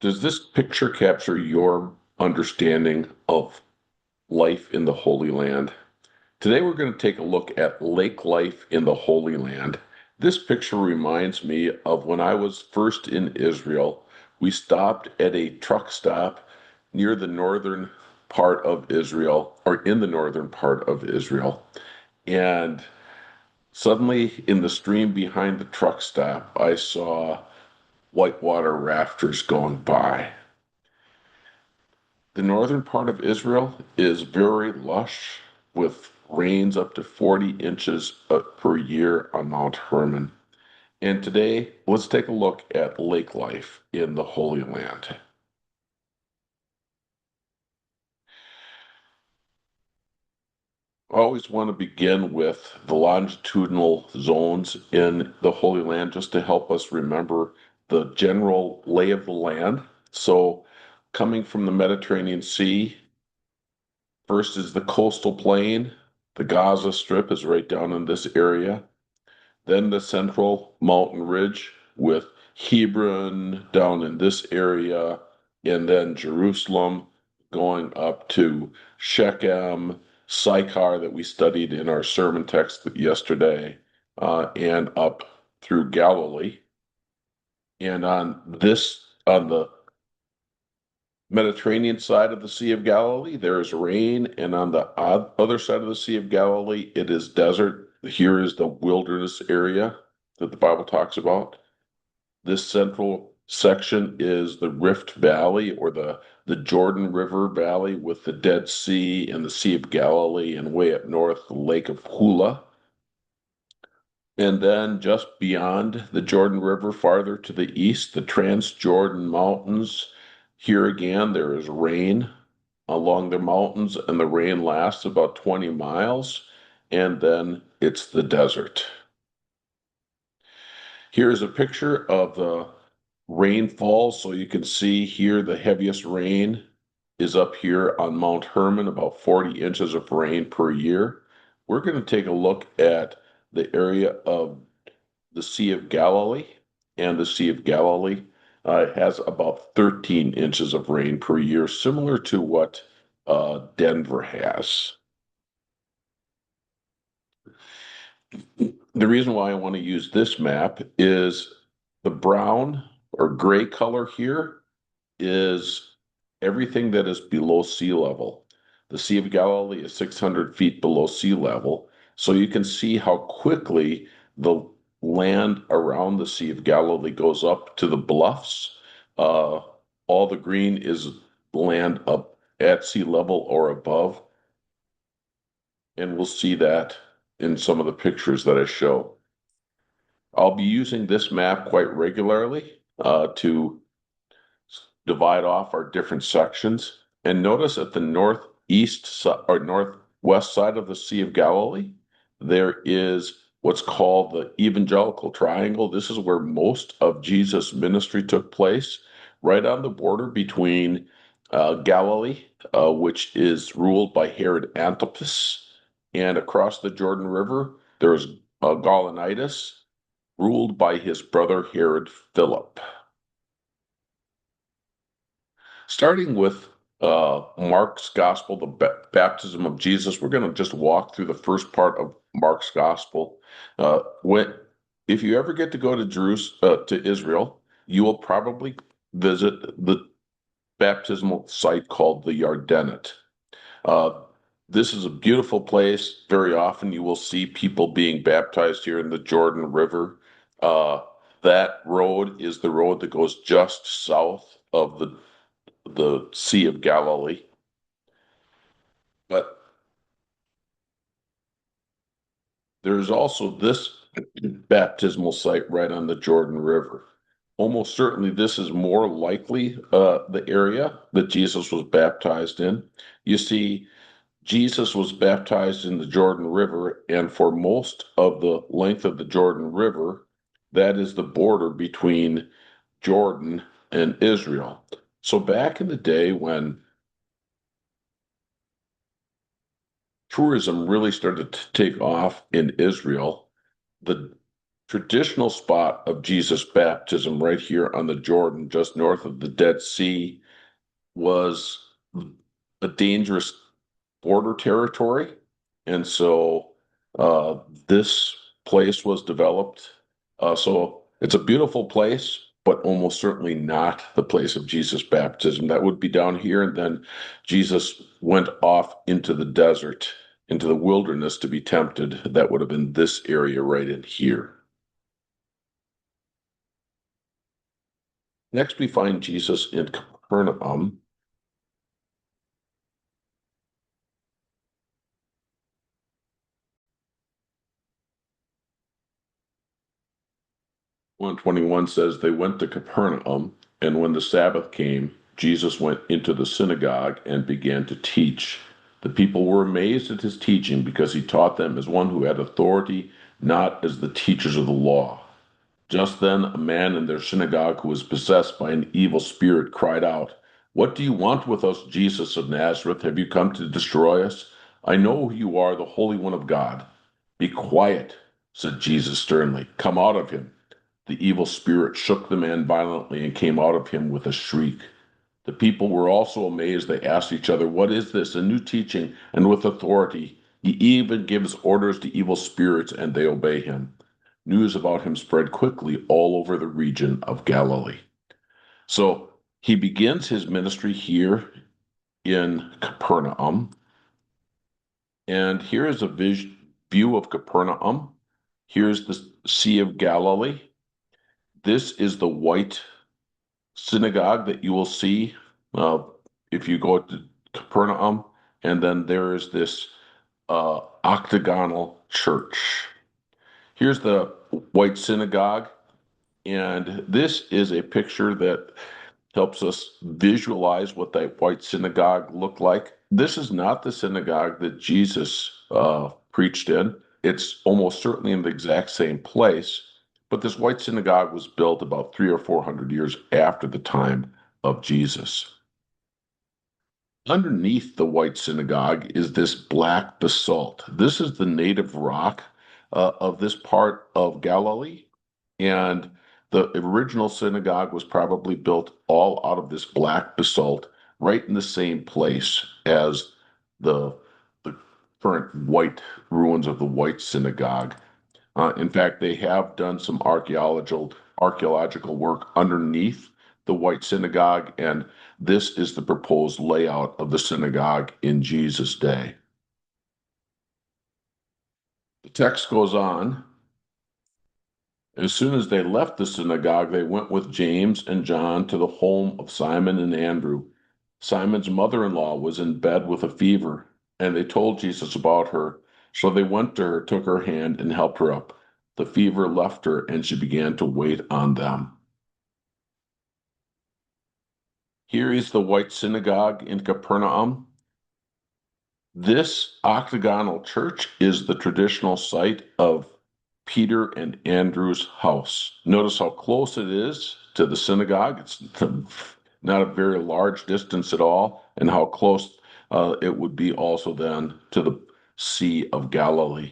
Does this picture capture your understanding of life in the Holy Land? Today we're going to take a look at lake life in the Holy Land. This picture reminds me of when I was first in Israel. We stopped at a truck stop near the northern part of Israel, or in the northern part of Israel. And suddenly, in the stream behind the truck stop, I saw whitewater rafters going by. The northern part of Israel is very lush with rains up to 40 inches per year on Mount Hermon. And today, let's take a look at lake life in the Holy Land. I always want to begin with the longitudinal zones in the Holy Land just to help us remember the general lay of the land. So, coming from the Mediterranean Sea, first is the coastal plain. The Gaza Strip is right down in this area. Then the central mountain ridge with Hebron down in this area, and then Jerusalem going up to Shechem, Sychar that we studied in our sermon text yesterday, and up through Galilee. And on the Mediterranean side of the Sea of Galilee, there is rain, and on the other side of the Sea of Galilee, it is desert. Here is the wilderness area that the Bible talks about. This central section is the Rift Valley or the Jordan River Valley with the Dead Sea and the Sea of Galilee, and way up north, the Lake of Hula. And then just beyond the Jordan River, farther to the east, the Transjordan Mountains. Here again, there is rain along the mountains, and the rain lasts about 20 miles, and then it's the desert. Here's a picture of the rainfall, so you can see here the heaviest rain is up here on Mount Hermon, about 40 inches of rain per year. We're going to take a look at the area of the Sea of Galilee, and the Sea of Galilee has about 13 inches of rain per year, similar to what Denver has. The reason why I want to use this map is the brown or gray color here is everything that is below sea level. The Sea of Galilee is 600 feet below sea level. So you can see how quickly the land around the Sea of Galilee goes up to the bluffs. Uh, all the green is land up at sea level or above. And we'll see that in some of the pictures that I show. I'll be using this map quite regularly to divide off our different sections. And notice at the northeast or northwest side of the Sea of Galilee, there is what's called the evangelical triangle. This is where most of Jesus' ministry took place, right on the border between Galilee, which is ruled by Herod Antipas, and across the Jordan River, there's Gaulonitis, ruled by his brother Herod Philip. Starting with Mark's Gospel, the baptism of Jesus, we're going to just walk through the first part of Mark's Gospel. When, if you ever get to go to to Israel, you will probably visit the baptismal site called the Yardenit. Uh, this is a beautiful place. Very often you will see people being baptized here in the Jordan River. Uh, that road is the road that goes just south of the Sea of Galilee. But there's also this baptismal site right on the Jordan River. Almost certainly, this is more likely the area that Jesus was baptized in. You see, Jesus was baptized in the Jordan River, and for most of the length of the Jordan River, that is the border between Jordan and Israel. So back in the day when tourism really started to take off in Israel, the traditional spot of Jesus' baptism right here on the Jordan, just north of the Dead Sea, was a dangerous border territory. And so uh, this place was developed. So it's a beautiful place, but almost certainly not the place of Jesus' baptism. That would be down here. And then Jesus went off into the desert, into the wilderness to be tempted. That would have been this area right in here. Next, we find Jesus in Capernaum. 121 says, they went to Capernaum, and when the Sabbath came, Jesus went into the synagogue and began to teach. The people were amazed at his teaching because he taught them as one who had authority, not as the teachers of the law. Just then, a man in their synagogue who was possessed by an evil spirit cried out, "What do you want with us, Jesus of Nazareth? Have you come to destroy us? I know who you are, the Holy One of God." "Be quiet," said Jesus sternly. "Come out of him." The evil spirit shook the man violently and came out of him with a shriek. The people were also amazed. They asked each other, "What is this? A new teaching, and with authority. He even gives orders to evil spirits, and they obey him." News about him spread quickly all over the region of Galilee. So he begins his ministry here in Capernaum. And here is a view of Capernaum. Here's the Sea of Galilee. This is the white synagogue that you will see uh, if you go to Capernaum. And then there is this octagonal church. Here's the white synagogue. And this is a picture that helps us visualize what that white synagogue looked like. This is not the synagogue that Jesus preached in. It's almost certainly in the exact same place, but this white synagogue was built about 300 or 400 years after the time of Jesus. Underneath the white synagogue is this black basalt. This is the native rock of this part of Galilee. And the original synagogue was probably built all out of this black basalt, right in the same place as the, the current white ruins of the white synagogue. In fact, they have done some archaeological work underneath the white synagogue, and this is the proposed layout of the synagogue in Jesus' day. The text goes on. As soon as they left the synagogue, they went with James and John to the home of Simon and Andrew. Simon's mother-in-law was in bed with a fever, and they told Jesus about her. So they went to her, took her hand, and helped her up. The fever left her, and she began to wait on them. Here is the white synagogue in Capernaum. This octagonal church is the traditional site of Peter and Andrew's house. Notice how close it is to the synagogue. It's not a very large distance at all, and how close it would be also then to the Sea of Galilee.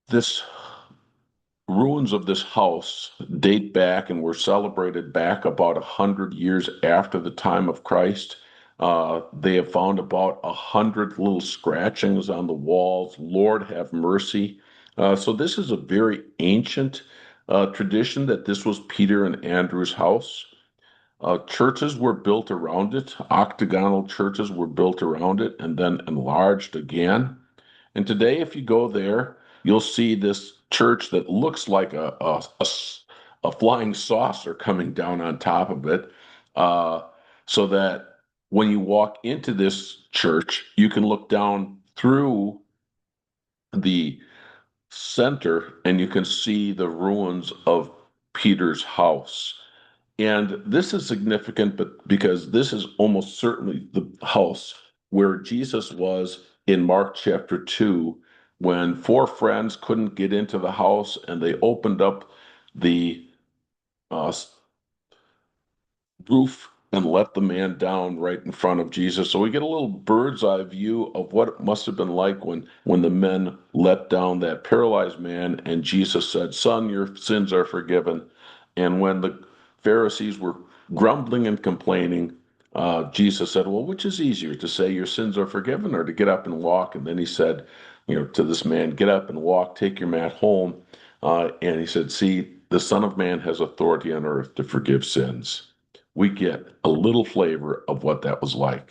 This ruins of this house date back and were celebrated back about 100 years after the time of Christ. They have found about 100 little scratchings on the walls. Lord have mercy. So this is a very ancient tradition that this was Peter and Andrew's house. Churches were built around it. Octagonal churches were built around it and then enlarged again. And today, if you go there, you'll see this church that looks like a flying saucer coming down on top of it. Uh, so that when you walk into this church, you can look down through the center and you can see the ruins of Peter's house. And this is significant, but because this is almost certainly the house where Jesus was in Mark chapter 2, when four friends couldn't get into the house and they opened up the uh, roof and let the man down right in front of Jesus. So we get a little bird's eye view of what it must have been like when the men let down that paralyzed man, and Jesus said, "Son, your sins are forgiven." And when the Pharisees were grumbling and complaining, Jesus said, "Well, which is easier, to say your sins are forgiven or to get up and walk?" And then he said, to this man, "Get up and walk, take your mat home." And he said, "See, the Son of Man has authority on earth to forgive sins." We get a little flavor of what that was like.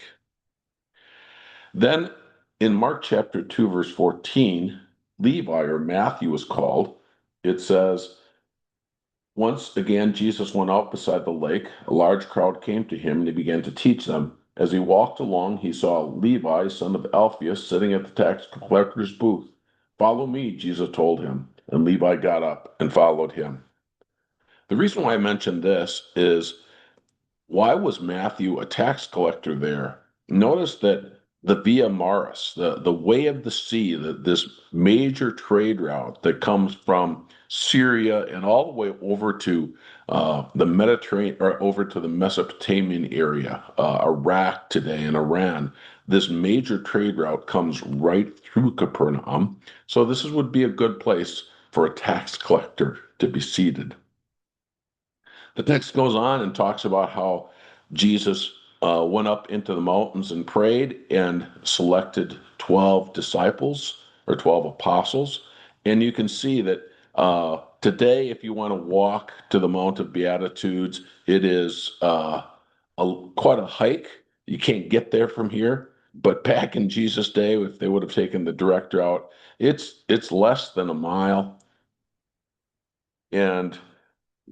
Then in Mark chapter 2, verse 14, Levi, or Matthew is called. It says, "Once again, Jesus went out beside the lake. A large crowd came to him, and he began to teach them. As he walked along, he saw Levi, son of Alphaeus, sitting at the tax collector's booth. 'Follow me,' Jesus told him. And Levi got up and followed him." The reason why I mention this is, why was Matthew a tax collector there? Notice that the Via Maris, the way of the sea, this major trade route that comes from Syria and all the way over to the Mediterranean, or over to the Mesopotamian area, Iraq today and Iran. This major trade route comes right through Capernaum. So would be a good place for a tax collector to be seated. The text goes on and talks about how Jesus went up into the mountains and prayed and selected 12 disciples, or 12 apostles. And you can see that today, if you want to walk to the Mount of Beatitudes, it is quite a hike. You can't get there from here. But back in Jesus' day, if they would have taken the direct route, it's less than a mile. And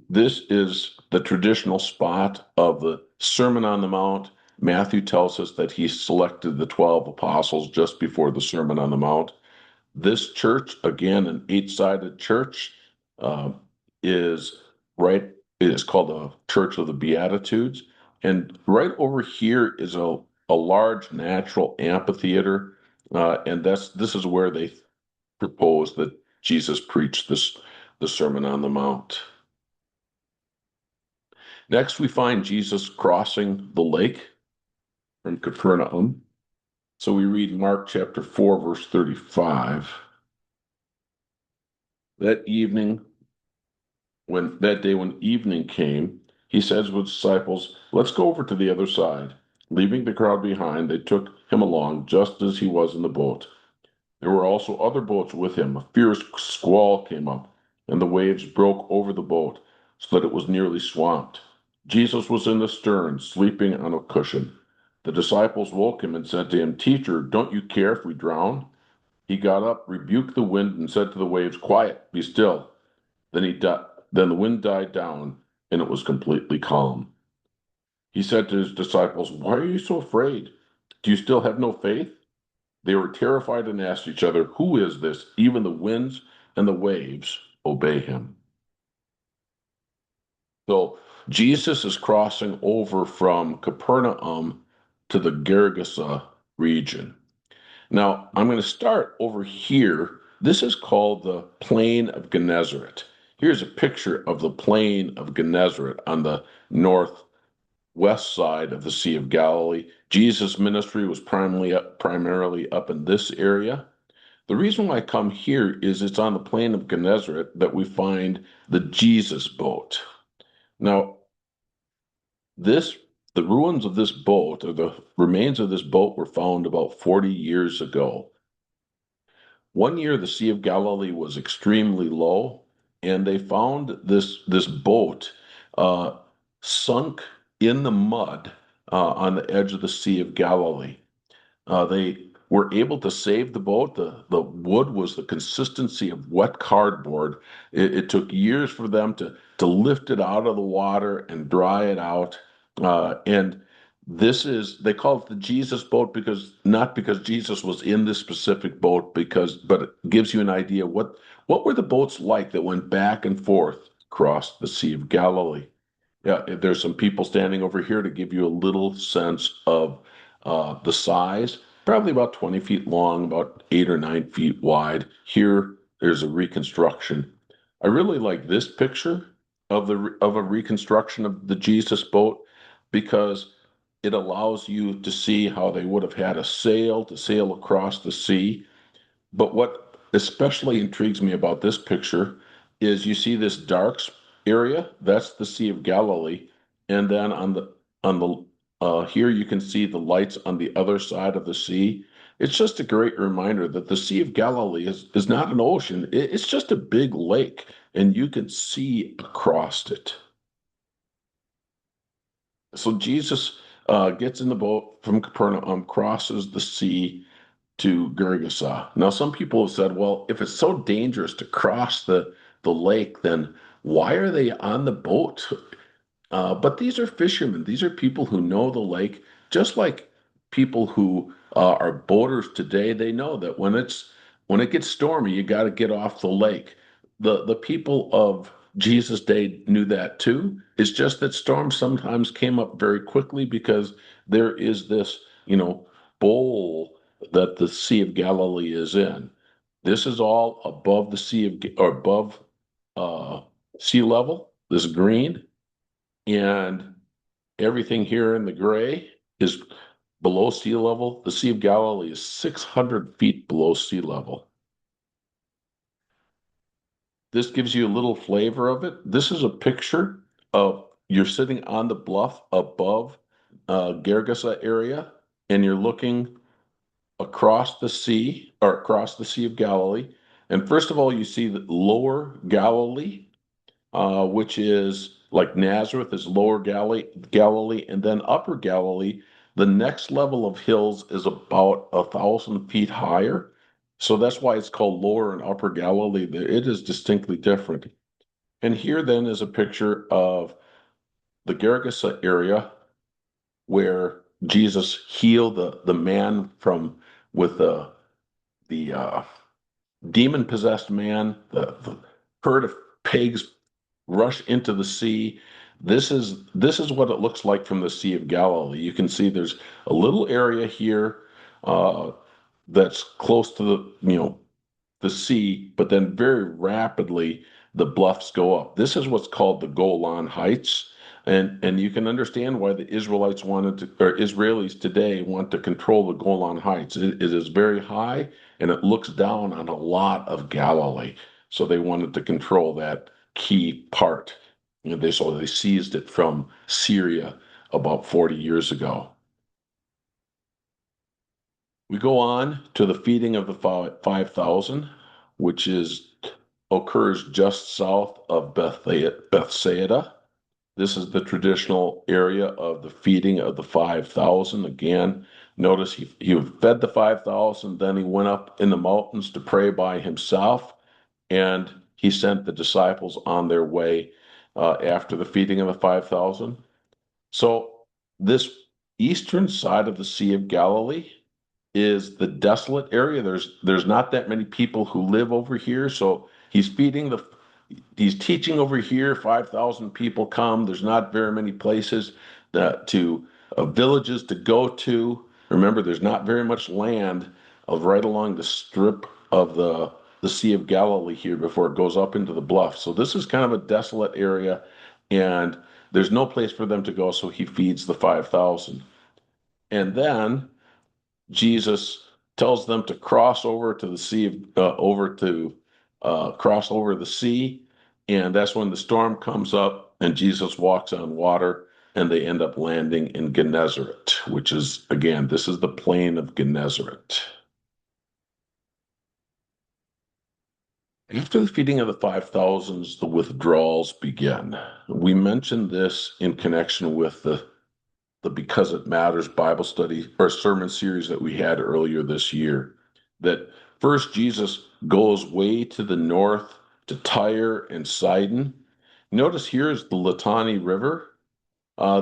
this is the traditional spot of the Sermon on the Mount. Matthew tells us that he selected the 12 apostles just before the Sermon on the Mount. This church, again, an eight-sided church, uh, is right. It is called the Church of the Beatitudes. And right over here is a large natural amphitheater. And this is where they propose that Jesus preached the Sermon on the Mount. Next, we find Jesus crossing the lake from Capernaum. So we read Mark chapter 4, verse 35. That evening, when evening came, he says with his disciples, "Let's go over to the other side." Leaving the crowd behind, they took him along just as he was in the boat. There were also other boats with him. A fierce squall came up, and the waves broke over the boat so that it was nearly swamped. Jesus was in the stern, sleeping on a cushion. The disciples woke him and said to him, "Teacher, don't you care if we drown?" He got up, rebuked the wind, and said to the waves, "Quiet, be still." Then the wind died down, and it was completely calm. He said to his disciples, "Why are you so afraid? Do you still have no faith?" They were terrified and asked each other, "Who is this? Even the winds and the waves obey him." So Jesus is crossing over from Capernaum to the Gergesa region. Now, I'm going to start over here. This is called the Plain of Gennesaret. Here's a picture of the Plain of Gennesaret on the northwest side of the Sea of Galilee. Jesus' ministry was primarily up in this area. The reason why I come here is it's on the Plain of Gennesaret that we find the Jesus boat. Now, this the ruins of this boat, or the remains of this boat, were found about 40 years ago. One year, the Sea of Galilee was extremely low, and they found this boat uh, sunk in the mud on the edge of the Sea of Galilee. They were able to save the boat. The wood was the consistency of wet cardboard. It took years for them to lift it out of the water and dry it out. And they call it the Jesus boat, because not because Jesus was in this specific boat, but it gives you an idea what were the boats like that went back and forth across the Sea of Galilee. Yeah, there's some people standing over here to give you a little sense of the size. Probably about 20 feet long, about 8 or 9 feet wide. Here, there's a reconstruction. I really like this picture of a reconstruction of the Jesus boat. because it allows you to see how they would have had to sail across the sea. But what especially intrigues me about this picture is you see this area, that's the Sea of Galilee, and then on the here you can see the lights on the other side of the sea. It's just a great reminder that the Sea of Galilee is not an ocean. It's just a big lake, and you can see across it. So Jesus gets in the boat from Capernaum, crosses the sea to Gergesa. Now, some people have said, well, if it's so dangerous to cross the lake, then why are they on the boat? But these are fishermen. These are people who know the lake, just like people who are boaters today. They know that when it gets stormy, you got to get off the lake. The people of Jesus' day knew that too. It's just that storms sometimes came up very quickly because there is this, bowl that the Sea of Galilee is in. This is all above the sea of or above uh, sea level. This green, and everything here in the gray is below sea level. The Sea of Galilee is 600 feet below sea level. This gives you a little flavor of it. This is a picture of you're sitting on the bluff above Gergesa area, and you're looking across the sea or across the Sea of Galilee. And first of all, you see the lower Galilee, which is like Nazareth is lower Galilee, and then upper Galilee. The next level of hills is about 1,000 feet higher. So that's why it's called lower and upper Galilee. It is distinctly different. And here then is a picture of the Gergesa area where Jesus healed the man from with the demon possessed man, the herd of pigs rush into the sea. This is what it looks like from the Sea of Galilee. You can see there's a little area here uh, that's close to the sea, but then very rapidly the bluffs go up. This is what's called the Golan Heights. And you can understand why the Israelites wanted to, or Israelis today want to control the Golan Heights. It is very high and it looks down on a lot of Galilee. So they wanted to control that key part. So they seized it from Syria about 40 years ago. We go on to the feeding of the 5,000, which occurs just south of Bethsaida. This is the traditional area of the feeding of the 5,000. Again, notice he fed the 5,000, then he went up in the mountains to pray by himself, and he sent the disciples on their way after the feeding of the 5,000. So, this eastern side of the Sea of Galilee is the desolate area. There's not that many people who live over here. So he's teaching over here. 5,000 people come. There's not very many places to villages to go to. Remember, there's not very much land of right along the strip of the Sea of Galilee here before it goes up into the bluff. So this is kind of a desolate area, and there's no place for them to go. So he feeds the 5,000, and then Jesus tells them to cross over to the sea of over to cross over the sea, and that's when the storm comes up, and Jesus walks on water, and they end up landing in Gennesaret, which is again, this is the plain of Gennesaret. After the feeding of the 5,000s, the withdrawals begin. We mentioned this in connection with the Because It Matters Bible study or sermon series that we had earlier this year. That first Jesus goes way to the north to Tyre and Sidon. Notice here is the Litani River.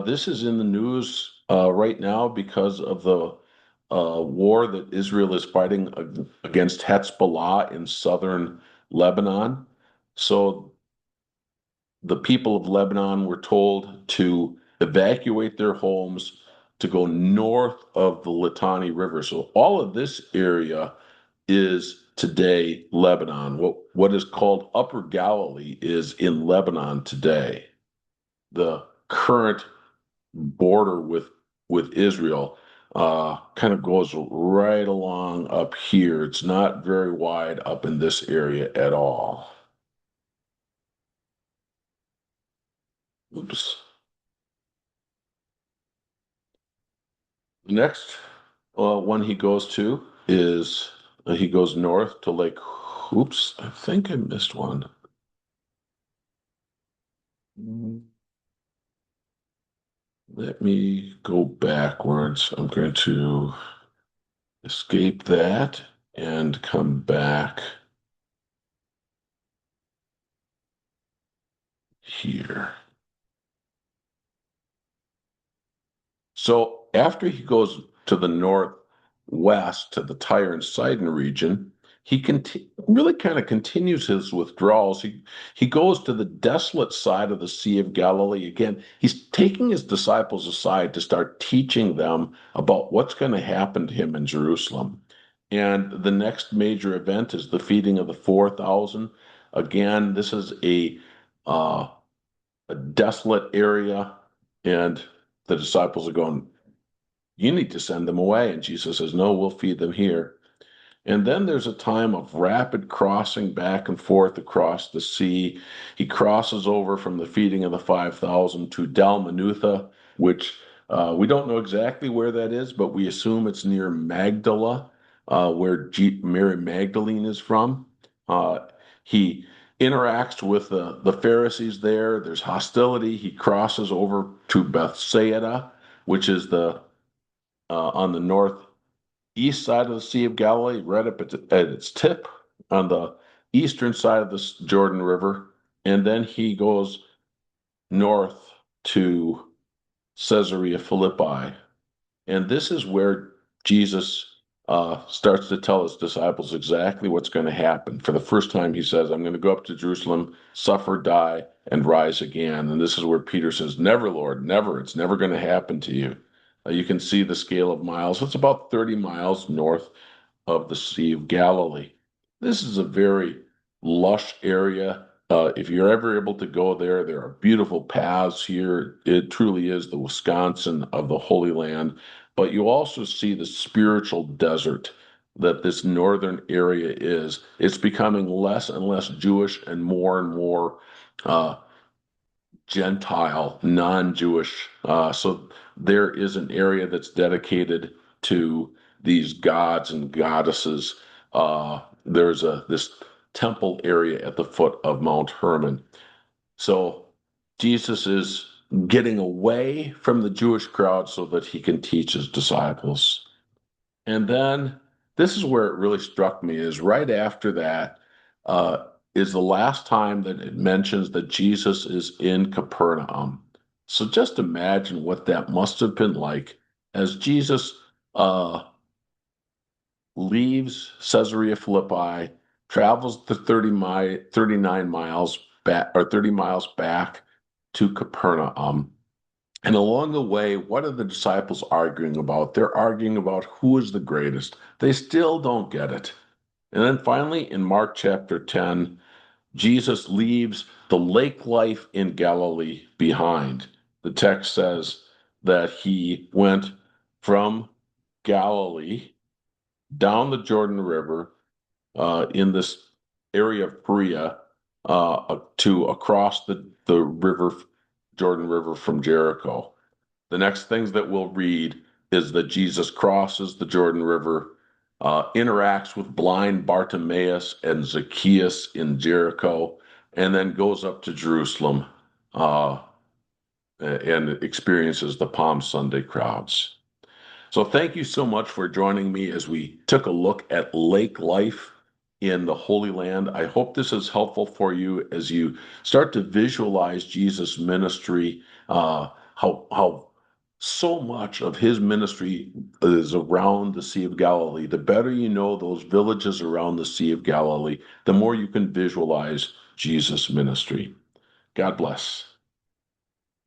This is in the news right now because of the war that Israel is fighting against Hezbollah in southern Lebanon. So the people of Lebanon were told to evacuate their homes to go north of the Litani River. So all of this area is today Lebanon. What is called Upper Galilee is in Lebanon today. The current border with Israel kind of goes right along up here. It's not very wide up in this area at all. Oops. Next one he goes to is he goes north to Lake. Oops, I think I missed one. Let me go backwards. I'm going to escape that and come back here. So after he goes to the northwest to the Tyre and Sidon region, really kind of continues his withdrawals. He goes to the desolate side of the Sea of Galilee. Again, he's taking his disciples aside to start teaching them about what's going to happen to him in Jerusalem. And the next major event is the feeding of the 4,000. Again, this is uh, a desolate area, and the disciples are going, you need to send them away. And Jesus says, no, we'll feed them here. And then there's a time of rapid crossing back and forth across the sea. He crosses over from the feeding of the 5,000 to Dalmanutha, which we don't know exactly where that is, but we assume it's near Magdala, where Mary Magdalene is from. He interacts with the Pharisees there. There's hostility. He crosses over to Bethsaida, which is on the northeast side of the Sea of Galilee, right up at its tip on the eastern side of the Jordan River. And then he goes north to Caesarea Philippi. And this is where Jesus starts to tell his disciples exactly what's going to happen. For the first time, he says, I'm going to go up to Jerusalem, suffer, die, and rise again. And this is where Peter says, never, Lord, never. It's never going to happen to you. You can see the scale of miles. It's about 30 miles north of the Sea of Galilee. This is a very lush area. If you're ever able to go there, there are beautiful paths here. It truly is the Wisconsin of the Holy Land. But you also see the spiritual desert that this northern area is. It's becoming less and less Jewish and more uh, Gentile, non-Jewish. So there is an area that's dedicated to these gods and goddesses. There's this temple area at the foot of Mount Hermon. So Jesus is getting away from the Jewish crowd so that he can teach his disciples. And then this is where it really struck me is right after that uh, is the last time that it mentions that Jesus is in Capernaum. So just imagine what that must have been like as Jesus uh, leaves Caesarea Philippi, travels the 39 miles back or 30 miles back to Capernaum. And along the way, what are the disciples arguing about? They're arguing about who is the greatest. They still don't get it. And then finally, in Mark chapter 10, Jesus leaves the lake life in Galilee behind. The text says that he went from Galilee down the Jordan River in this area of Perea to across the river, Jordan River from Jericho. The next things that we'll read is that Jesus crosses the Jordan River, interacts with blind Bartimaeus and Zacchaeus in Jericho, and then goes up to Jerusalem uh, and experiences the Palm Sunday crowds. So thank you so much for joining me as we took a look at lake life in the Holy Land. I hope this is helpful for you as you start to visualize Jesus' ministry, how so much of his ministry is around the Sea of Galilee. The better you know those villages around the Sea of Galilee, the more you can visualize Jesus' ministry. God bless.